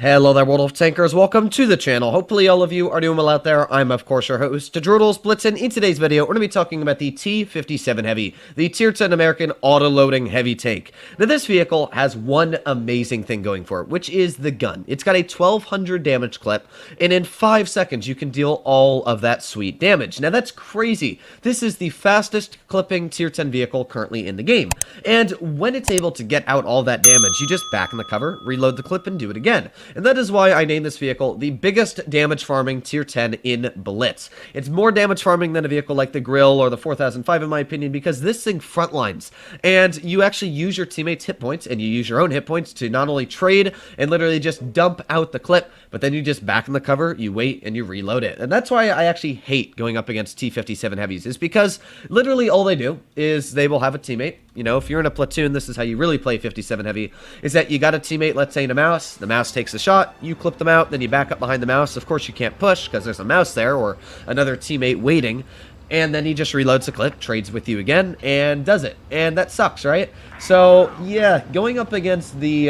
Hello there, World of Tankers. Welcome to the channel. Hopefully all of you are doing well out there. I'm, of course, your host, World Blitz, and in today's video, we're going to be talking about the T57 Heavy, the Tier 10 American auto-loading heavy tank. Now, this vehicle has one amazing thing going for it, which is the gun. It's got a 1200 damage clip, and in 5 seconds, you can deal all of that sweet damage. Now, that's crazy. This is the fastest clipping Tier 10 vehicle currently in the game, and when it's able to get out all that damage, you just back in the cover, reload the clip, and do it again. And that is why I named this vehicle the biggest damage farming Tier 10 in Blitz. It's more damage farming than a vehicle like the Grill or the 4005 in my opinion, because this thing frontlines, and you actually use your teammates' hit points, and you use your own hit points to not only trade and literally just dump out the clip, but then you just back in the cover, you wait, and you reload it. And that's why I actually hate going up against T57 Heavies, is because literally all they do is they will have a teammate. You know, if you're in a platoon, this is how you really play 57 Heavy, is that you got a teammate, let's say in a mouse, the mouse takes a shot, you clip them out, then you back up behind the mouse. Of course, you can't push because there's a mouse there or another teammate waiting, and then he just reloads the clip, trades with you again, and does it. And that sucks, right? So, yeah, going up against the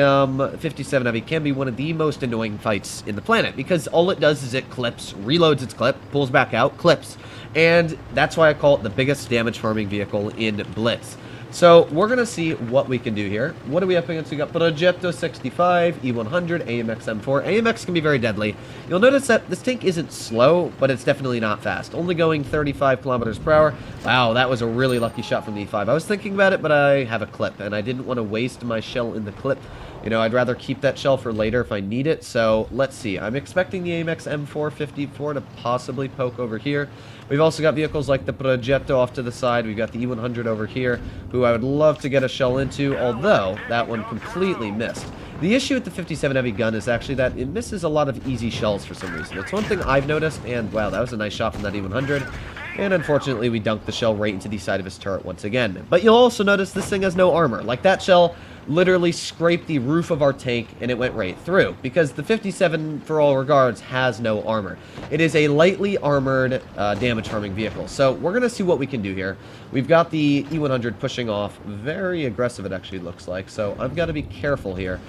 57 Heavy can be one of the most annoying fights in the planet, because all it does is it clips, reloads its clip, pulls back out, clips, and that's why I call it the biggest damage farming vehicle in Blitz. So, we're going to see what we can do here. What are we up against? We got Progetto 65, E100, AMX M4. AMX can be very deadly. You'll notice that this tank isn't slow, but it's definitely not fast. Only going 35 kilometers per hour. Wow, that was a really lucky shot from the E5. I was thinking about it, but I have a clip, and I didn't want to waste my shell in the clip. You know, I'd rather keep that shell for later if I need it. So, let's see. I'm expecting the AMX M454 to possibly poke over here. We've also got vehicles like the Progetto off to the side. We've got the E100 over here, who I would love to get a shell into, although that one completely missed. The issue with the 57 Heavy gun is actually that it misses a lot of easy shells for some reason. It's one thing I've noticed, and wow, that was a nice shot from that E100. And unfortunately, we dunked the shell right into the side of his turret once again. But you'll also notice this thing has no armor. Like, that shell literally scraped the roof of our tank, and it went right through, because the 57, for all regards, has no armor. It is a lightly armored damage farming vehicle. So we're going to see what we can do here. We've got the E100 pushing off. Very aggressive, it actually looks like. So I've got to be careful here.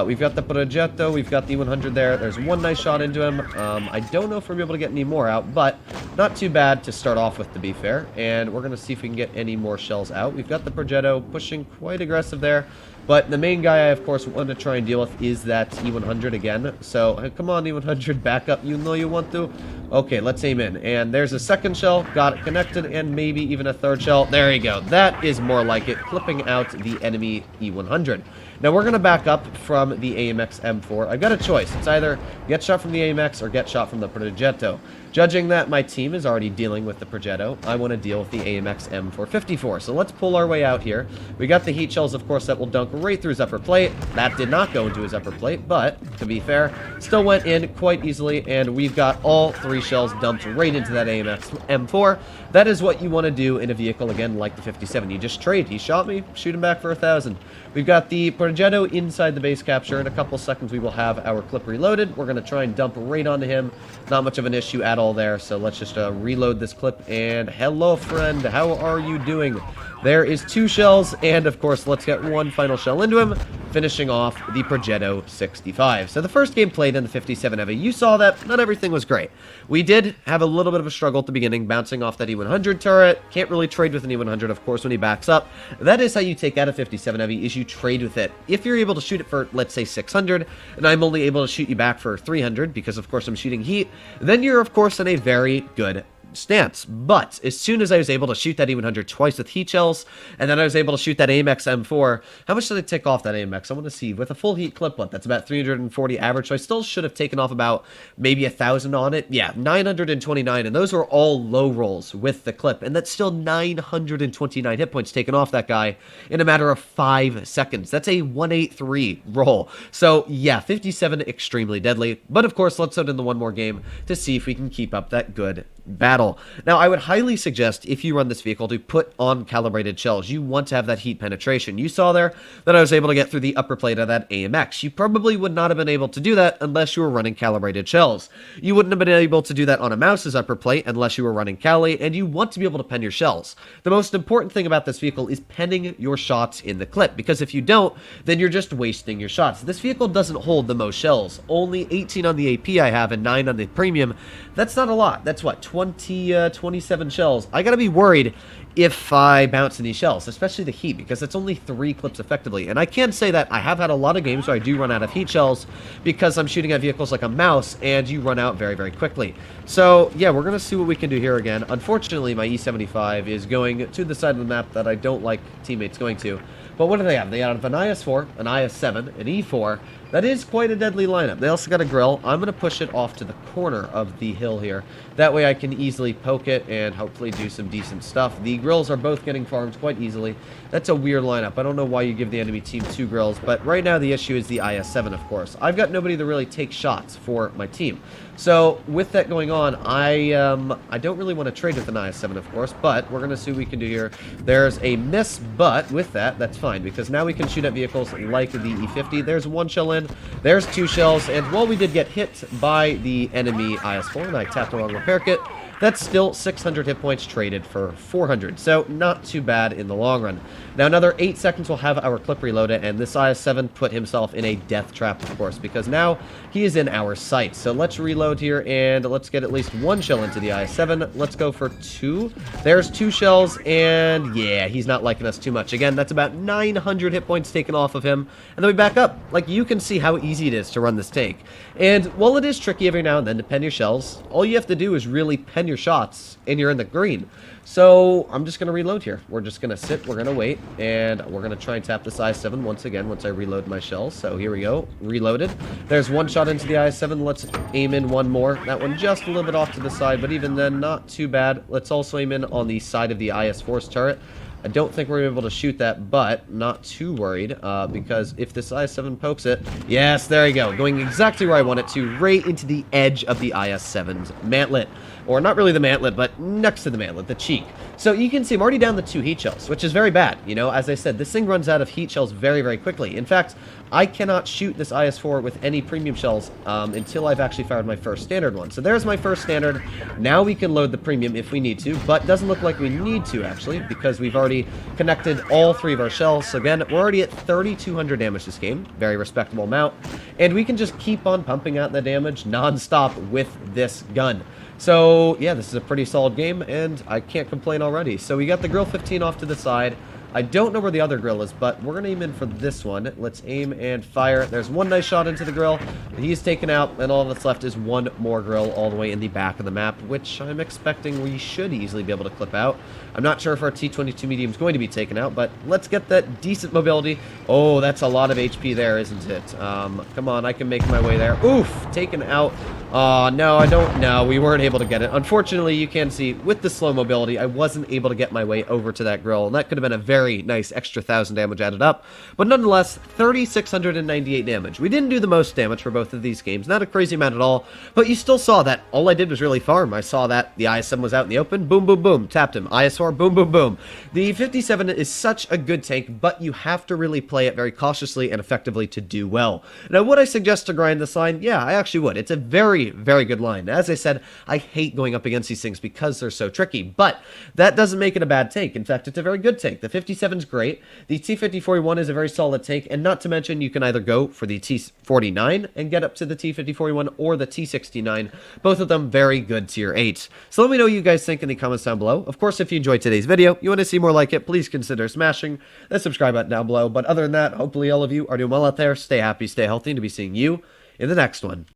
We've got the Progetto. We've got the E100 there. There's one nice shot into him. I don't know if we're going to be able to get any more out, but not too bad to start off with, to be fair. And we're going to see if we can get any more shells out. We've got the Progetto pushing quite aggressive there. But the main guy I, of course, want to try and deal with is that E100 again. So, come on, E100, back up. You know you want to. Okay, let's aim in. And there's a second shell. Got it connected, and maybe even a third shell. There you go. That is more like it, clipping out the enemy E100. Now, we're going to back up from the AMX M4. I've got a choice. It's either get shot from the AMX or get shot from the Progetto. Judging that my team is already dealing with the Progetto, I want to deal with the AMX M454. So let's pull our way out here. We got the heat shells, of course, that will dunk right through his upper plate. That did not go into his upper plate, but to be fair, still went in quite easily, and we've got all 3 shells dumped right into that AMX M4. That is what you want to do in a vehicle, again, like the 57. You just trade. He shot me, shoot him back for 1,000. We've got the Progetto inside the base capture. In a couple seconds, we will have our clip reloaded. We're going to try and dump right onto him. Not much of an issue at all there, so let's just reload this clip. And hello, friend. How are you doing? There is 2 shells, and of course, let's get one final shell into him, finishing off the Progetto 65. So the first game played in the 57 Heavy, you saw that not everything was great. We did have a little bit of a struggle at the beginning, bouncing off that E100 turret. Can't really trade with an E100, of course, when he backs up. That is how you take out a 57 Heavy, is you trade with it. If you're able to shoot it for, let's say, 600, and I'm only able to shoot you back for 300, because, of course, I'm shooting heat, then you're, of course, in a very good stance. But as soon as I was able to shoot that E100 twice with heat shells, and then I was able to shoot that AMX M4, how much did I take off that AMX? I want to see. With a full heat clip, what? That's about 340 average, so I still should have taken off about maybe 1,000 on it. Yeah, 929, and those were all low rolls with the clip, and that's still 929 hit points taken off that guy in a matter of 5 seconds. That's a 183 roll. So yeah, 57 extremely deadly, but of course, let's put in the one more game to see if we can keep up that good battle. battle. Now, I would highly suggest, if you run this vehicle, to put on calibrated shells. You want to have that heat penetration. You saw there that I was able to get through the upper plate of that AMX. You probably would not have been able to do that unless you were running calibrated shells. You wouldn't have been able to do that on a mouse's upper plate unless you were running Cali, and you want to be able to pen your shells. The most important thing about this vehicle is penning your shots in the clip, because if you don't, then you're just wasting your shots. This vehicle doesn't hold the most shells. Only 18 on the AP I have and 9 on the premium. That's not a lot. That's what, 27 shells. I gotta be worried if I bounce in these shells, especially the heat, because it's only 3 clips effectively. And I can say that I have had a lot of games where I do run out of heat shells because I'm shooting at vehicles like a mouse, and you run out very, very quickly. So, yeah, we're going to see what we can do here again. Unfortunately, my E75 is going to the side of the map that I don't like teammates going to. But what do they have? They have an IS-4, an IS-7, an E4. That is quite a deadly lineup. They also got a grill. I'm going to push it off to the corner of the hill here. That way I can easily poke it and hopefully do some decent stuff. The grills are both getting farmed quite easily. That's a weird lineup. I don't know why you give the enemy team 2 grills, but right now the issue is the IS-7, of course. I've got nobody to really take shots for my team. So with that going on, I don't really want to trade with an IS-7, of course, but we're going to see what we can do here. There's a miss, but with that, that's fine, because now we can shoot at vehicles like the E50. There's 1 shell in, there's 2 shells, and while we did get hit by the enemy IS-4, and I tapped the wrong repair kit, that's still 600 hit points traded for 400, so not too bad in the long run. Now, another 8 seconds we'll have our clip reloaded, and this IS-7 put himself in a death trap, of course, because now he is in our sight. So let's reload here, and let's get at least 1 shell into the IS-7. Let's go for 2. There's 2 shells, and yeah, he's not liking us too much. Again, that's about 900 hit points taken off of him, and then we back up. Like, you can see how easy it is to run this tank. And while it is tricky every now and then to pen your shells, all you have to do is really pen your shots, and you're in the green. So I'm just going to reload here. We're just going to sit, we're going to wait, and we're going to try and tap this IS-7 once again once I reload my shells. So here we go, reloaded. There's 1 shot into the IS-7. Let's aim in 1 more. That one just a little bit off to the side, but even then, not too bad. Let's also aim in on the side of the IS-4's turret. I don't think we're able to shoot that, but not too worried, because if this IS-7 pokes it, yes, there you go, going exactly where I want it to, right into the edge of the IS-7's mantlet. Or not really the mantlet, but next to the mantlet, the cheek. So you can see I'm already down the 2 heat shells, which is very bad. You know, as I said, this thing runs out of heat shells very, very quickly. In fact, I cannot shoot this IS-4 with any premium shells until I've actually fired my first standard one. So there's my first standard. Now we can load the premium if we need to, but doesn't look like we need to, actually, because we've already connected all 3 of our shells. So again, we're already at 3,200 damage this game. Very respectable amount. And we can just keep on pumping out the damage non-stop with this gun. So, yeah, this is a pretty solid game, and I can't complain already. So we got the grill 15 off to the side. I don't know where the other grill is, but we're going to aim in for this one. Let's aim and fire. There's 1 nice shot into the grill. He's taken out, and all that's left is 1 more grill all the way in the back of the map, which I'm expecting we should easily be able to clip out. I'm not sure if our T22 medium is going to be taken out, but let's get that decent mobility. Oh, that's a lot of HP there, isn't it? Come on, I can make my way there. Oof, taken out. No, I don't. No, we weren't able to get it. Unfortunately, you can see, with the slow mobility, I wasn't able to get my way over to that grill, and that could have been a very nice extra 1,000 damage added up. But nonetheless, 3,698 damage. We didn't do the most damage for both of these games. Not a crazy amount at all, but you still saw that all I did was really farm. I saw that the IS-7 was out in the open. Boom, boom, boom. Tapped him. IS-4, boom, boom, boom. The 57 is such a good tank, but you have to really play it very cautiously and effectively to do well. Now, would I suggest to grind this line? Yeah, I actually would. It's a very, very good line. As I said, I hate going up against these things because they're so tricky, but that doesn't make it a bad tank. In fact, it's a very good tank. The 57 is great. The T5041 is a very solid tank, and not to mention, you can either go for the T49 and get up to the T5041 or the T69. Both of them very good tier 8. So let me know what you guys think in the comments down below. Of course, if you enjoyed today's video, you want to see more like it, please consider smashing the subscribe button down below. But other than that, hopefully all of you are doing well out there. Stay happy, stay healthy, and to be seeing you in the next one.